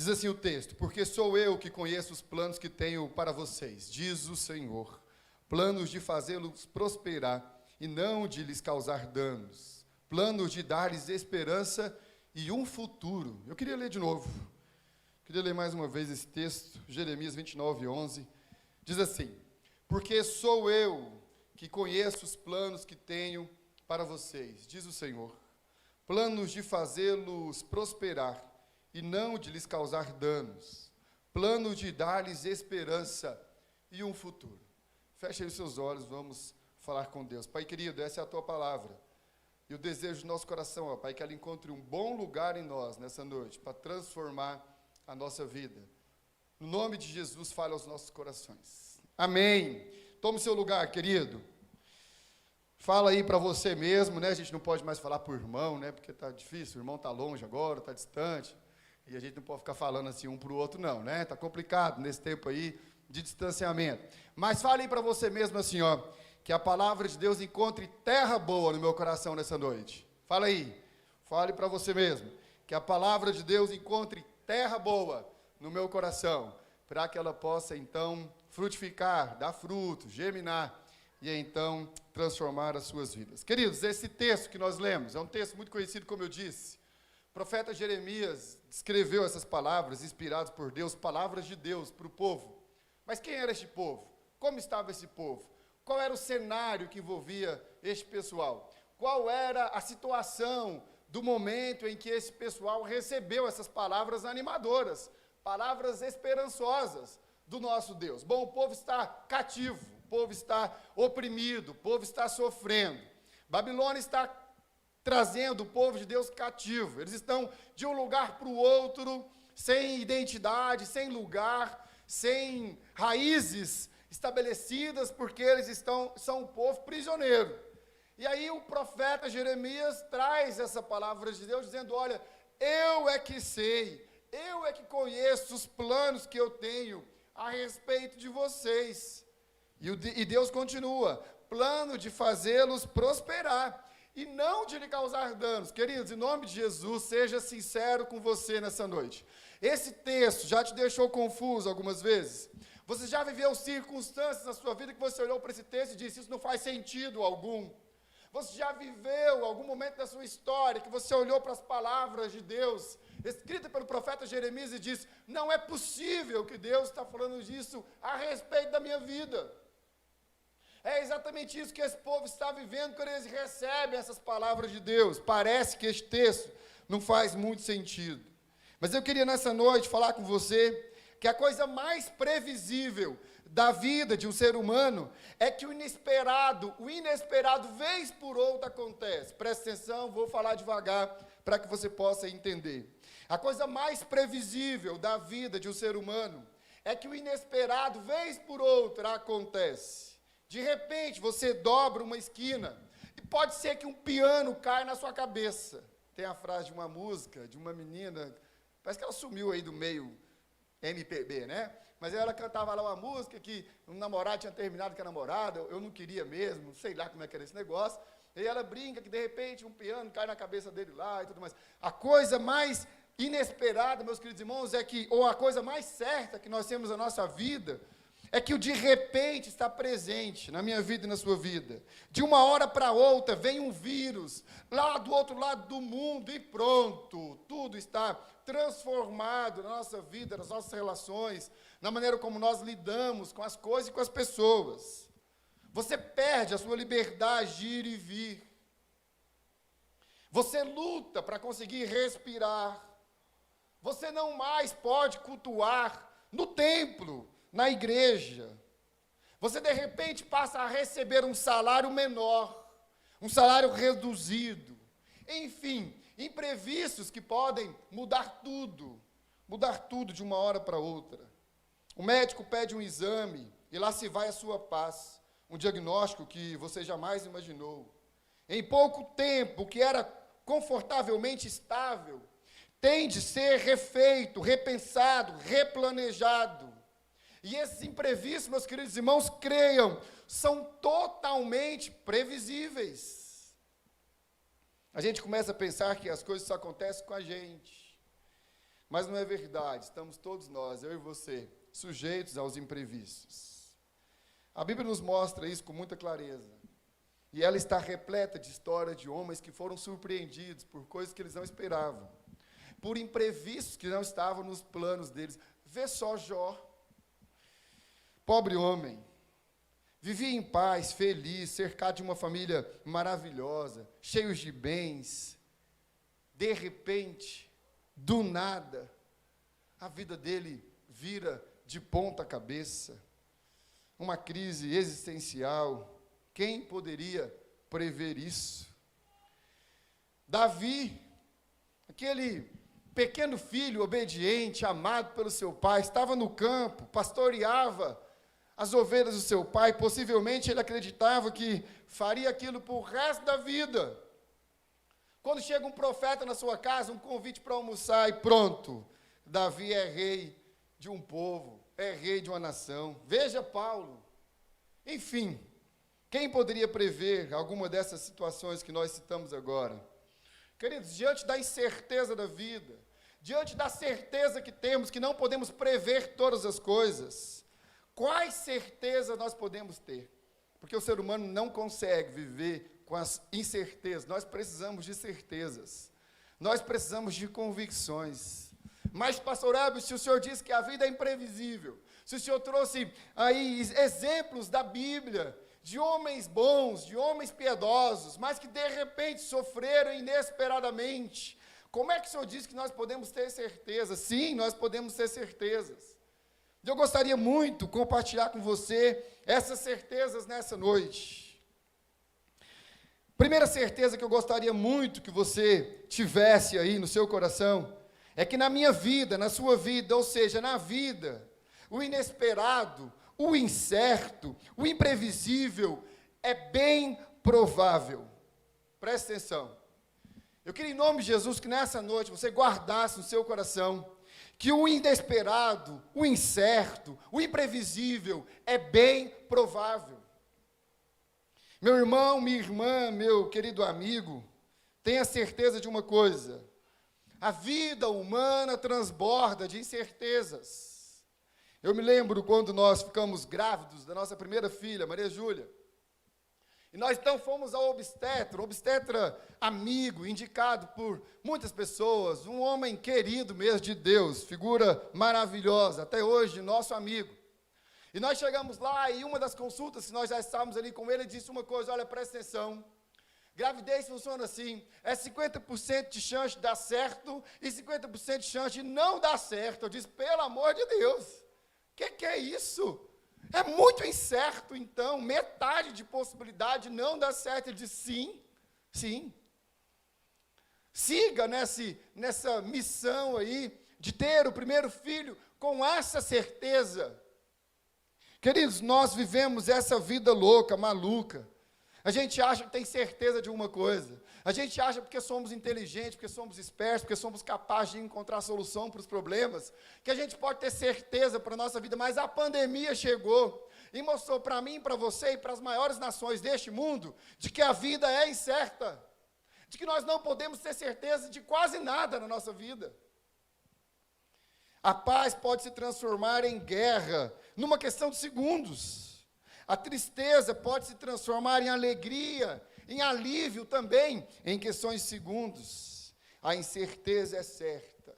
Diz assim o texto: porque sou eu que conheço os planos que tenho para vocês, diz o Senhor, planos de fazê-los prosperar e não de lhes causar danos, planos de dar-lhes esperança e um futuro. Eu queria ler de novo, queria ler mais uma vez esse texto, Jeremias 29, 11, diz assim: porque sou eu que conheço os planos que tenho para vocês, diz o Senhor, planos de fazê-los prosperar e não de lhes causar danos, planos de dar-lhes esperança e um futuro. Feche aí os seus olhos, vamos falar com Deus. Pai querido, essa é a Tua palavra, e o desejo do nosso coração, ó Pai, que ela encontre um bom lugar em nós, nessa noite, para transformar a nossa vida. No nome de Jesus, fale aos nossos corações. Amém. Tome seu lugar, querido. Fala aí para você mesmo, né? A gente não pode mais falar por irmão, né? Porque está difícil, o irmão está longe agora, está distante. E a gente não pode ficar falando assim um para o outro, não, né? Está complicado nesse tempo aí de distanciamento. Mas fale aí para você mesmo assim, ó, que a palavra de Deus encontre terra boa no meu coração nessa noite. Fala aí. Fale para você mesmo, que a palavra de Deus encontre terra boa no meu coração, para que ela possa, então, frutificar, dar fruto, germinar, e então transformar as suas vidas. Queridos, esse texto que nós lemos é um texto muito conhecido, como eu disse. O profeta Jeremias escreveu essas palavras, inspiradas por Deus, palavras de Deus para o povo. Mas quem era este povo? Como estava esse povo? Qual era o cenário que envolvia este pessoal? Qual era a situação do momento em que esse pessoal recebeu essas palavras animadoras, palavras esperançosas do nosso Deus? Bom, o povo está cativo, o povo está oprimido, o povo está sofrendo. Babilônia está trazendo o povo de Deus cativo. Eles estão de um lugar para o outro, sem identidade, sem lugar, sem raízes estabelecidas, porque eles são um povo prisioneiro. E aí o profeta Jeremias traz essa palavra de Deus, dizendo: olha, eu é que sei, eu é que conheço os planos que eu tenho a respeito de vocês. E Deus continua: plano de fazê-los prosperar e não de lhe causar danos. Queridos, em nome de Jesus, seja sincero com você nessa noite. Esse texto já te deixou confuso algumas vezes? Você já viveu circunstâncias na sua vida que você olhou para esse texto e disse: isso não faz sentido algum? Você já viveu algum momento da sua história que você olhou para as palavras de Deus, escritas pelo profeta Jeremias, e disse: não é possível que Deus está falando disso a respeito da minha vida? É exatamente isso que esse povo está vivendo quando eles recebem essas palavras de Deus. Parece que este texto não faz muito sentido. Mas eu queria nessa noite falar com você que a coisa mais previsível da vida de um ser humano é que o inesperado, vez por outra acontece. Presta atenção, vou falar devagar para que você possa entender. A coisa mais previsível da vida de um ser humano é que o inesperado, vez por outra, acontece. De repente, você dobra uma esquina e pode ser que um piano caia na sua cabeça. Tem a frase de uma música, de uma menina, parece que ela sumiu aí do meio MPB, né? Mas ela cantava lá uma música que um namorado tinha terminado com a namorada, eu não queria mesmo, sei lá como é que era esse negócio. E ela brinca que, de repente, um piano cai na cabeça dele lá e tudo mais. A coisa mais inesperada, meus queridos irmãos, ou a coisa mais certa que nós temos na nossa vida, é que o de repente está presente na minha vida e na sua vida. De uma hora para outra vem um vírus, lá do outro lado do mundo, e pronto, tudo está transformado na nossa vida, nas nossas relações, na maneira como nós lidamos com as coisas e com as pessoas. Você perde a sua liberdade de ir e vir. Você luta para conseguir respirar. Você não mais pode cultuar no templo, na igreja. Você, de repente, passa a receber um salário menor, um salário reduzido. Enfim, imprevistos que podem mudar tudo de uma hora para outra. O médico pede um exame e lá se vai a sua paz, um diagnóstico que você jamais imaginou. Em pouco tempo, o que era confortavelmente estável tem de ser refeito, repensado, replanejado. E esses imprevistos, meus queridos irmãos, creiam, são totalmente previsíveis. A gente começa a pensar que as coisas só acontecem com a gente. Mas não é verdade, estamos todos nós, eu e você, sujeitos aos imprevistos. A Bíblia nos mostra isso com muita clareza. E ela está repleta de histórias de homens que foram surpreendidos por coisas que eles não esperavam, por imprevistos que não estavam nos planos deles. Vê só Jó, pobre homem, vivia em paz, feliz, cercado de uma família maravilhosa, cheio de bens. De repente, do nada, a vida dele vira de ponta cabeça, uma crise existencial. Quem poderia prever isso? Davi, aquele pequeno filho obediente, amado pelo seu pai, estava no campo, pastoreava as ovelhas do seu pai. Possivelmente ele acreditava que faria aquilo por resto da vida. Quando chega um profeta na sua casa, um convite para almoçar, e pronto, Davi é rei de um povo, é rei de uma nação. Veja Paulo. Enfim, quem poderia prever alguma dessas situações que nós citamos agora? Queridos, diante da incerteza da vida, diante da certeza que temos, que não podemos prever todas as coisas, quais certezas nós podemos ter? Porque o ser humano não consegue viver com as incertezas. Nós precisamos de certezas, nós precisamos de convicções. Mas, pastor Abel, se o senhor disse que a vida é imprevisível, se o senhor trouxe aí exemplos da Bíblia, de homens bons, de homens piedosos, mas que de repente sofreram inesperadamente, como é que o senhor diz que nós podemos ter certeza? Sim, nós podemos ter certezas. Eu gostaria muito de compartilhar com você essas certezas nessa noite. Primeira certeza que eu gostaria muito que você tivesse aí no seu coração, é que na minha vida, na sua vida, ou seja, na vida, o inesperado, o incerto, o imprevisível é bem provável. Preste atenção. Eu queria, em nome de Jesus, que nessa noite você guardasse no seu coração que o inesperado, o incerto, o imprevisível é bem provável. Meu irmão, minha irmã, meu querido amigo, tenha certeza de uma coisa: a vida humana transborda de incertezas. Eu me lembro quando nós ficamos grávidos da nossa primeira filha, Maria Júlia. E nós então fomos ao obstetra amigo, indicado por muitas pessoas, um homem querido mesmo de Deus, figura maravilhosa, até hoje nosso amigo. E nós chegamos lá e uma das consultas que nós já estávamos ali com ele, disse uma coisa: olha, presta atenção, gravidez funciona assim, é 50% de chance de dar certo e 50% de chance de não dar certo. Eu disse, pelo amor de Deus, o que é isso? É muito incerto, então, metade de possibilidade de não dar certo. Ele disse, sim, sim. Siga nessa missão aí, de ter o primeiro filho, com essa certeza. Queridos, nós vivemos essa vida louca, maluca. A gente acha que tem certeza de uma coisa. A gente acha porque somos inteligentes, porque somos espertos, porque somos capazes de encontrar solução para os problemas, que a gente pode ter certeza para a nossa vida. Mas a pandemia chegou e mostrou para mim, para você e para as maiores nações deste mundo, de que a vida é incerta, de que nós não podemos ter certeza de quase nada na nossa vida. A paz pode se transformar em guerra, numa questão de segundos. A tristeza pode se transformar em alegria, em alívio também, em questões de segundos. A incerteza é certa.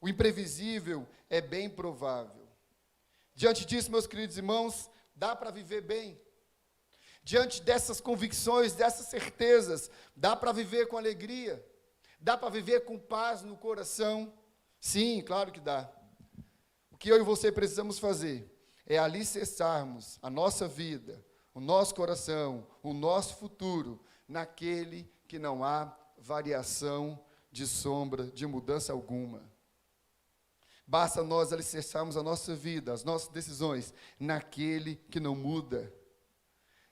O imprevisível é bem provável. Diante disso, meus queridos irmãos, dá para viver bem. Diante dessas convicções, dessas certezas, dá para viver com alegria. Dá para viver com paz no coração. Sim, claro que dá. O que eu e você precisamos fazer é alicerçarmos a nossa vida, o nosso coração, o nosso futuro, naquele que não há variação de sombra, de mudança alguma. Basta nós alicerçarmos a nossa vida, as nossas decisões, naquele que não muda,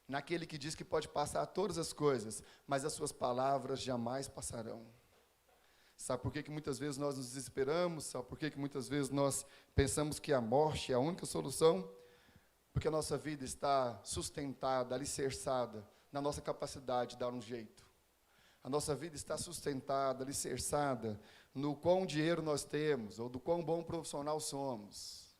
naquele que diz que pode passar todas as coisas, mas as suas palavras jamais passarão. Sabe por que muitas vezes nós nos desesperamos? Sabe por que muitas vezes nós pensamos que a morte é a única solução? Porque a nossa vida está sustentada, alicerçada na nossa capacidade de dar um jeito. A nossa vida está sustentada, alicerçada no quão dinheiro nós temos, ou do quão bom profissional somos.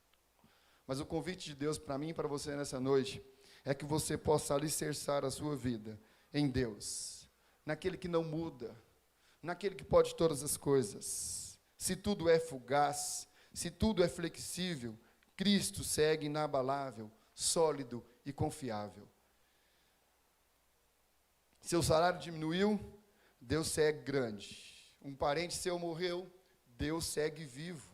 Mas o convite de Deus para mim e para você nessa noite é que você possa alicerçar a sua vida em Deus, naquele que não muda, naquele que pode todas as coisas. Se tudo é fugaz, se tudo é flexível, Cristo segue inabalável, sólido e confiável. Seu salário diminuiu, Deus segue grande. Um parente seu morreu, Deus segue vivo.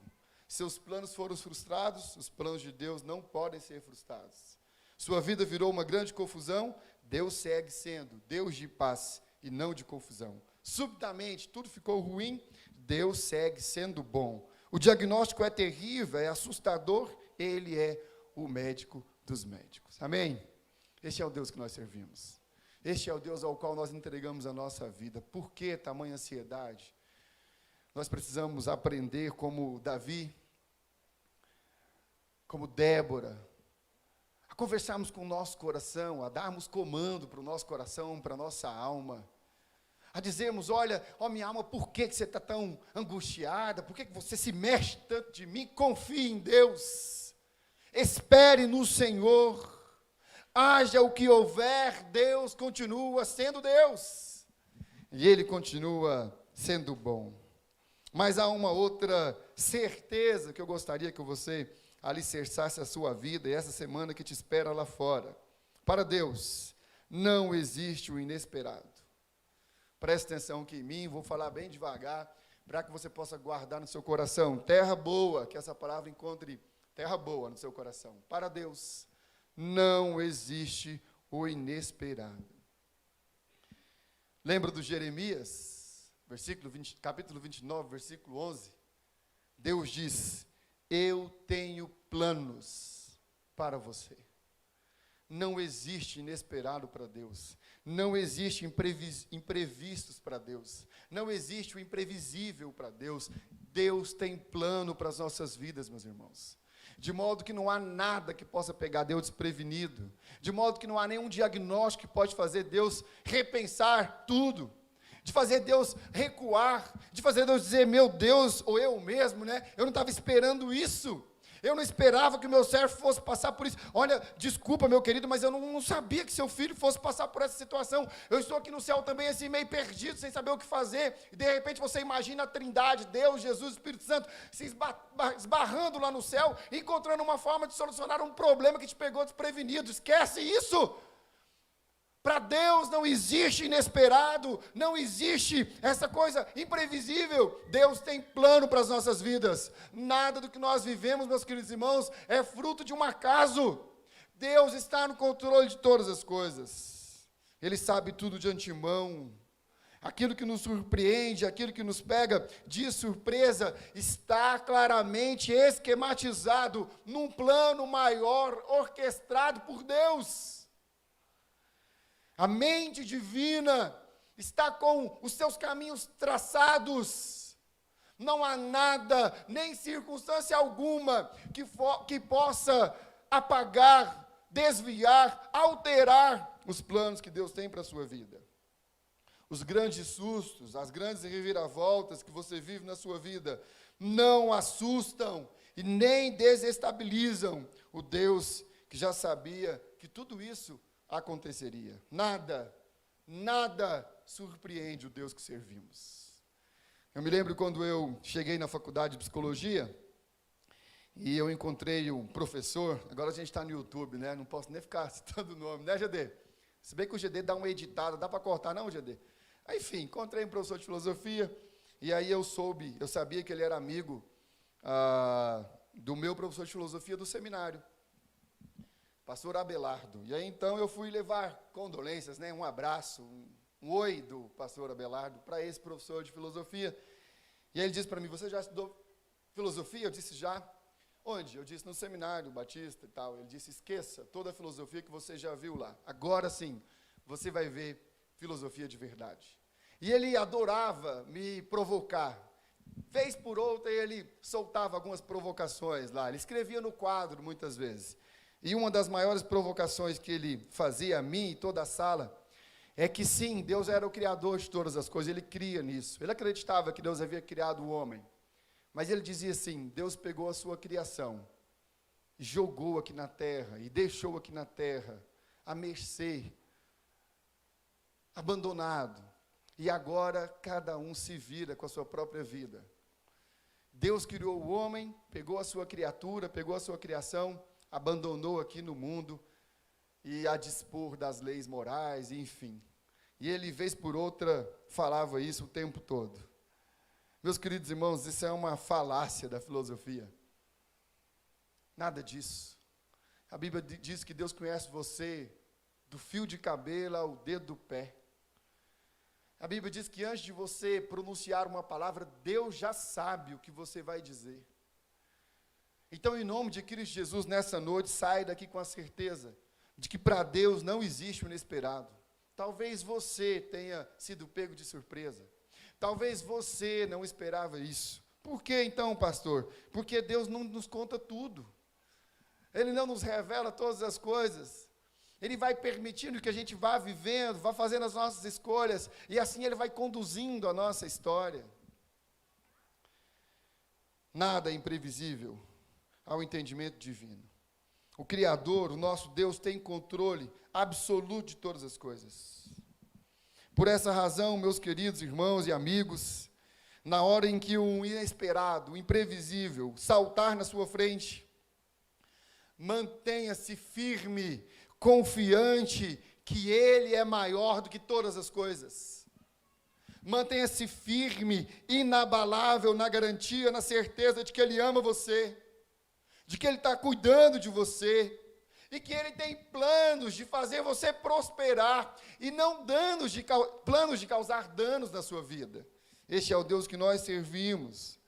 Seus planos foram frustrados, os planos de Deus não podem ser frustrados. Sua vida virou uma grande confusão, Deus segue sendo Deus de paz e não de confusão. Subitamente, tudo ficou ruim, Deus segue sendo bom. O diagnóstico é terrível, é assustador, Ele é o médico dos médicos. Amém? Este é o Deus que nós servimos. Este é o Deus ao qual nós entregamos a nossa vida. Por que tamanha ansiedade? Nós precisamos aprender como Davi, como Débora, a conversarmos com o nosso coração, a darmos comando para o nosso coração, para a nossa alma, a dizermos, olha, ó minha alma, por que você está tão angustiada? Por que você se mexe tanto de mim? Confie em Deus, espere no Senhor, haja o que houver, Deus continua sendo Deus, e Ele continua sendo bom. Mas há uma outra certeza que eu gostaria que você alicerçasse a sua vida, e essa semana que te espera lá fora. Para Deus, não existe o inesperado. Preste atenção aqui em mim, vou falar bem devagar, para que você possa guardar no seu coração. Terra boa, que essa palavra encontre terra boa no seu coração. Para Deus, não existe o inesperado. Lembra do Jeremias? Capítulo 29, versículo 11, Deus diz, eu tenho planos para você. Não existe inesperado para Deus, não existe imprevistos para Deus, não existe o imprevisível para Deus. Deus tem plano para as nossas vidas, meus irmãos, de modo que não há nada que possa pegar Deus desprevenido, de modo que não há nenhum diagnóstico que pode fazer Deus repensar tudo, de fazer Deus recuar, de fazer Deus dizer, meu Deus, ou eu mesmo, eu não estava esperando isso, eu não esperava que o meu servo fosse passar por isso. Olha, desculpa, meu querido, mas eu não sabia que seu filho fosse passar por essa situação. Eu estou aqui no céu também, assim, meio perdido, sem saber o que fazer, e de repente você imagina a Trindade, Deus, Jesus, Espírito Santo, se esbarrando lá no céu, encontrando uma forma de solucionar um problema que te pegou desprevenido. Esquece isso! Para Deus não existe inesperado, não existe essa coisa imprevisível. Deus tem plano para as nossas vidas. Nada do que nós vivemos, meus queridos irmãos, é fruto de um acaso. Deus está no controle de todas as coisas. Ele sabe tudo de antemão. Aquilo que nos surpreende, aquilo que nos pega de surpresa, está claramente esquematizado num plano maior, orquestrado por Deus. A mente divina está com os seus caminhos traçados. Não há nada, nem circunstância alguma, que possa apagar, desviar, alterar os planos que Deus tem para a sua vida. Os grandes sustos, as grandes reviravoltas que você vive na sua vida, não assustam e nem desestabilizam o Deus que já sabia que tudo isso aconteceria. Nada surpreende o Deus que servimos. Eu me lembro quando eu cheguei na faculdade de psicologia e eu encontrei um professor, agora a gente está no YouTube, não posso nem ficar citando o nome, GD? Se bem que o GD dá uma editada, dá para cortar, não, GD? Enfim, encontrei um professor de filosofia e aí eu sabia que ele era amigo do meu professor de filosofia do seminário, pastor Abelardo. E aí, então, eu fui levar condolências, um abraço, um oi do pastor Abelardo para esse professor de filosofia. E aí ele disse para mim, você já estudou filosofia? Eu disse, já. Onde? Eu disse, no seminário batista e tal. Ele disse, esqueça toda a filosofia que você já viu lá. Agora sim, você vai ver filosofia de verdade. E ele adorava me provocar. Vez por outra, ele soltava algumas provocações lá. Ele escrevia no quadro, muitas vezes. E uma das maiores provocações que ele fazia a mim e toda a sala, é que sim, Deus era o criador de todas as coisas, ele cria nisso. Ele acreditava que Deus havia criado o homem. Mas ele dizia assim, Deus pegou a sua criação, jogou aqui na terra, e deixou aqui na terra, à mercê, abandonado. E agora cada um se vira com a sua própria vida. Deus criou o homem, pegou a sua criatura, pegou a sua criação, abandonou aqui no mundo, e a dispor das leis morais, enfim. E ele, vez por outra, falava isso o tempo todo. Meus queridos irmãos, isso é uma falácia da filosofia. Nada disso. A Bíblia diz que Deus conhece você do fio de cabelo ao dedo do pé. A Bíblia diz que antes de você pronunciar uma palavra, Deus já sabe o que você vai dizer. Então, em nome de Cristo Jesus, nessa noite, sai daqui com a certeza de que para Deus não existe o inesperado. Talvez você tenha sido pego de surpresa. Talvez você não esperava isso. Por que então, pastor? Porque Deus não nos conta tudo. Ele não nos revela todas as coisas. Ele vai permitindo que a gente vá vivendo, vá fazendo as nossas escolhas, e assim Ele vai conduzindo a nossa história. Nada é imprevisível ao entendimento divino. O Criador, o nosso Deus, tem controle absoluto de todas as coisas. Por essa razão, meus queridos irmãos e amigos, na hora em que o inesperado, o imprevisível, saltar na sua frente, mantenha-se firme, confiante que Ele é maior do que todas as coisas. Mantenha-se firme, inabalável na garantia, na certeza de que Ele ama você, de que Ele está cuidando de você, e que Ele tem planos de fazer você prosperar, e não planos de causar danos na sua vida. Este é o Deus que nós servimos.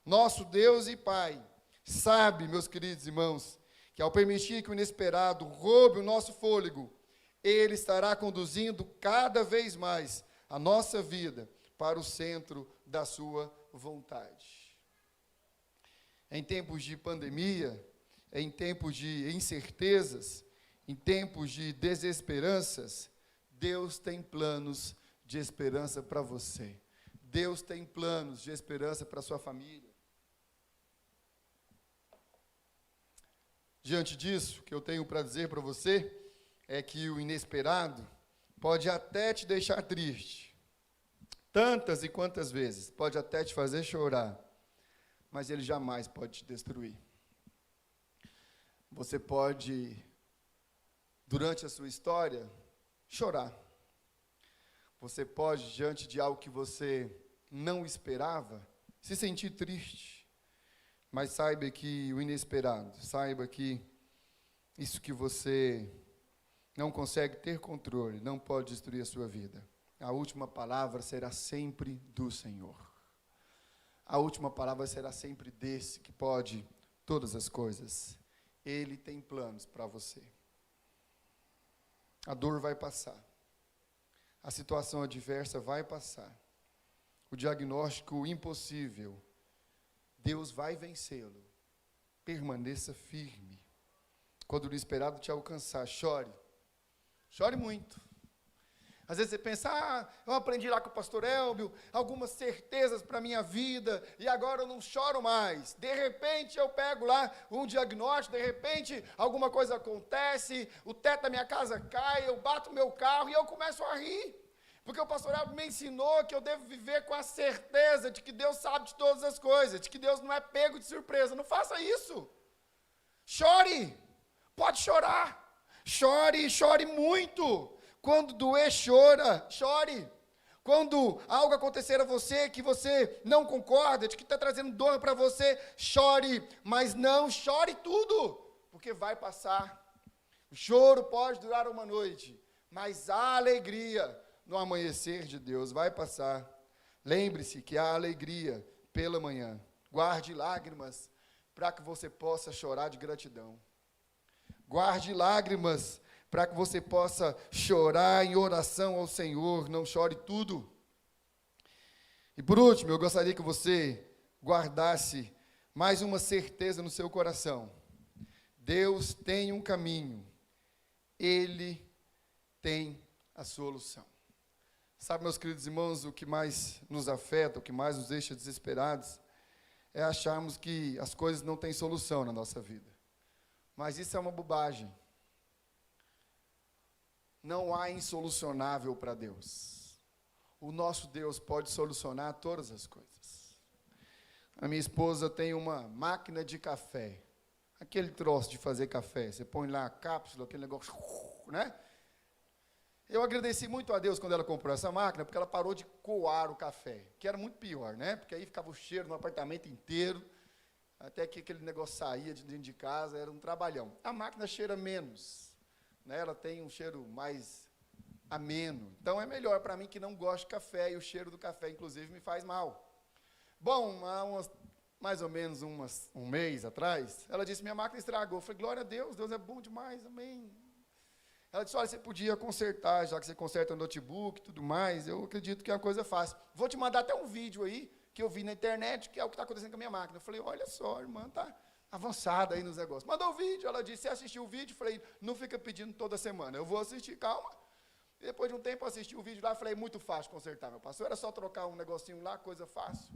Nosso Deus e Pai sabe, meus queridos irmãos, que ao permitir que o inesperado roube o nosso fôlego, Ele estará conduzindo cada vez mais a nossa vida para o centro da sua vontade. Em tempos de pandemia, em tempos de incertezas, em tempos de desesperanças, Deus tem planos de esperança para você. Deus tem planos de esperança para a sua família. Diante disso, o que eu tenho para dizer para você é que o inesperado pode até te deixar triste, tantas e quantas vezes, pode até te fazer chorar, mas ele jamais pode te destruir. Você pode, durante a sua história, chorar. Você pode, diante de algo que você não esperava, se sentir triste. Mas saiba que o inesperado, saiba que isso que você não consegue ter controle, não pode destruir a sua vida. A última palavra será sempre do Senhor. A última palavra será sempre desse que pode todas as coisas. Ele tem planos para você. A dor vai passar. A situação adversa vai passar. O diagnóstico impossível, Deus vai vencê-lo. Permaneça firme. Quando o inesperado te alcançar, chore. Chore muito. Às vezes você pensa, eu aprendi lá com o pastor Elbio, algumas certezas para a minha vida, e agora eu não choro mais. De repente eu pego lá um diagnóstico, de repente alguma coisa acontece, o teto da minha casa cai, eu bato meu carro e eu começo a rir. Porque o pastor Elbio me ensinou que eu devo viver com a certeza de que Deus sabe de todas as coisas, de que Deus não é pego de surpresa. Não faça isso. Chore. Pode chorar. Chore, chore muito. Quando doer, chore. Quando algo acontecer a você que você não concorda, de que está trazendo dor para você, chore. Mas não chore tudo, porque vai passar. O choro pode durar uma noite, mas a alegria no amanhecer de Deus vai passar. Lembre-se que há alegria pela manhã. Guarde lágrimas para que você possa chorar de gratidão. Guarde lágrimas para que você possa chorar em oração ao Senhor. Não chore tudo. E por último, eu gostaria que você guardasse mais uma certeza no seu coração. Deus tem um caminho. Ele tem a solução. Sabe, meus queridos irmãos, o que mais nos afeta, o que mais nos deixa desesperados, é acharmos que as coisas não têm solução na nossa vida. Mas isso é uma bobagem. Não há insolucionável para Deus. O nosso Deus pode solucionar todas as coisas. A minha esposa tem uma máquina de café. Aquele troço de fazer café. Você põe lá a cápsula, aquele negócio, né? Eu agradeci muito a Deus quando ela comprou essa máquina, porque ela parou de coar o café, que era muito pior, né? Porque aí ficava o cheiro no apartamento inteiro, até que aquele negócio saía de dentro de casa, era um trabalhão. A máquina cheira menos, né? Ela tem um cheiro mais ameno. Então é melhor para mim que não gosto de café, e o cheiro do café, inclusive, me faz mal. Bom, há mais ou menos um mês atrás, ela disse: minha máquina estragou. Eu falei: glória a Deus, Deus é bom demais, amém. Ela disse: olha, você podia consertar, já que você conserta o notebook e tudo mais, eu acredito que é uma coisa fácil. Vou te mandar até um vídeo aí, que eu vi na internet, que é o que está acontecendo com a minha máquina. Eu falei: olha só, irmã, está avançada aí nos negócios. Mandou o vídeo, ela disse: você assistiu o vídeo? Eu falei: não fica pedindo toda semana, eu vou assistir, calma. E depois de um tempo eu assisti o vídeo lá, eu falei: muito fácil consertar, meu pastor, era só trocar um negocinho lá, coisa fácil.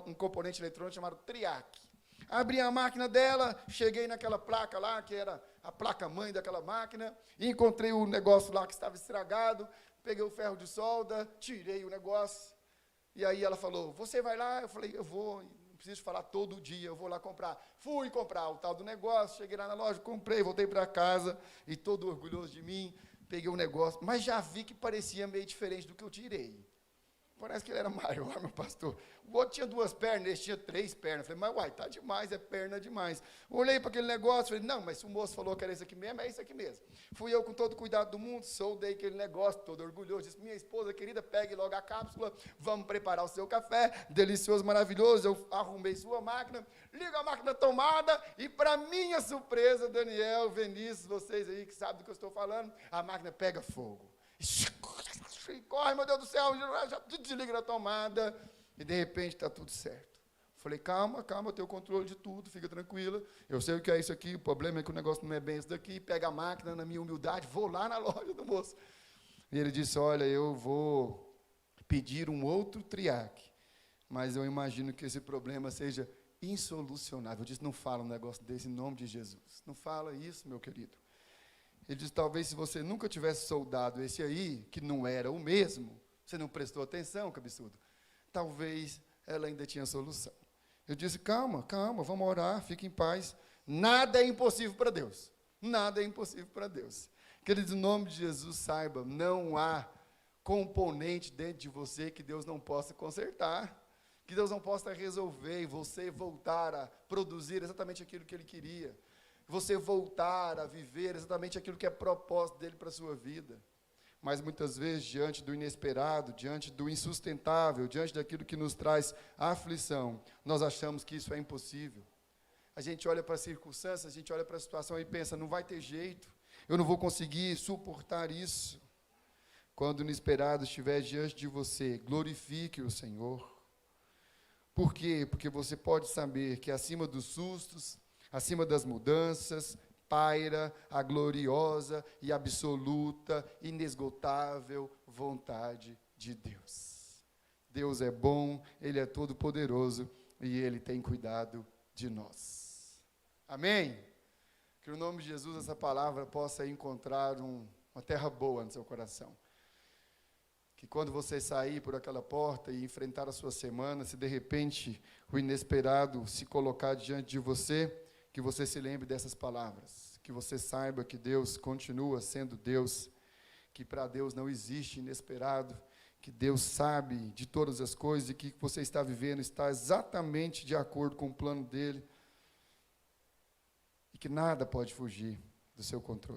Um componente eletrônico chamado TRIAC. Abri a máquina dela, cheguei naquela placa lá, que era a placa-mãe daquela máquina, e encontrei o negócio lá que estava estragado, peguei o ferro de solda, tirei o negócio, e aí ela falou: você vai lá? Eu falei: eu vou, não preciso falar todo dia, eu vou lá comprar. Fui comprar o tal do negócio, cheguei lá na loja, comprei, voltei para casa, e todo orgulhoso de mim, peguei o negócio, mas já vi que parecia meio diferente do que eu tirei. Parece que ele era maior, meu pastor. O outro tinha 2 pernas, esse tinha 3 pernas. Eu falei: mas uai, tá demais, é perna demais. Olhei para aquele negócio, falei: não, mas se o moço falou que era isso aqui mesmo, é isso aqui mesmo. Fui eu com todo o cuidado do mundo, soldei aquele negócio, todo orgulhoso. Disse: minha esposa querida, pegue logo a cápsula, vamos preparar o seu café, delicioso, maravilhoso. Eu arrumei sua máquina, ligo a máquina tomada, e para minha surpresa, Daniel, Vinícius, vocês aí que sabem do que eu estou falando, a máquina pega fogo. Corre, meu Deus do céu, já desliga na tomada, e de repente está tudo certo. Falei: calma, calma, eu tenho controle de tudo, fica tranquila, eu sei o que é isso aqui, o problema é que o negócio não é bem isso daqui. Pega a máquina, na minha humildade, vou lá na loja do moço. E ele disse: olha, eu vou pedir um outro TRIAC, mas eu imagino que esse problema seja insolucionável. Eu disse: não fala um negócio desse em nome de Jesus, não fala isso, meu querido. Ele disse: talvez se você nunca tivesse soldado esse aí, que não era o mesmo, você não prestou atenção, cabeçudo, talvez ela ainda tinha solução. Eu disse: calma, calma, vamos orar, fique em paz. Nada é impossível para Deus. Nada é impossível para Deus. Queridos, em nome de Jesus, saiba, não há componente dentro de você que Deus não possa consertar, que Deus não possa resolver e você voltar a produzir exatamente aquilo que Ele queria. Você voltar a viver exatamente aquilo que é propósito dele para a sua vida. Mas muitas vezes, diante do inesperado, diante do insustentável, diante daquilo que nos traz aflição, nós achamos que isso é impossível. A gente olha para as circunstâncias, a gente olha para a situação e pensa: não vai ter jeito, eu não vou conseguir suportar isso. Quando o inesperado estiver diante de você, glorifique o Senhor. Por quê? Porque você pode saber que acima dos sustos, acima das mudanças, paira a gloriosa e absoluta, inesgotável vontade de Deus. Deus é bom, Ele é todo-poderoso e Ele tem cuidado de nós. Amém? Que no nome de Jesus essa palavra possa encontrar uma terra boa no seu coração. Que quando você sair por aquela porta e enfrentar a sua semana, se de repente o inesperado se colocar diante de você, que você se lembre dessas palavras, que você saiba que Deus continua sendo Deus, que para Deus não existe inesperado, que Deus sabe de todas as coisas e que você está vivendo está exatamente de acordo com o plano dele e que nada pode fugir do seu controle.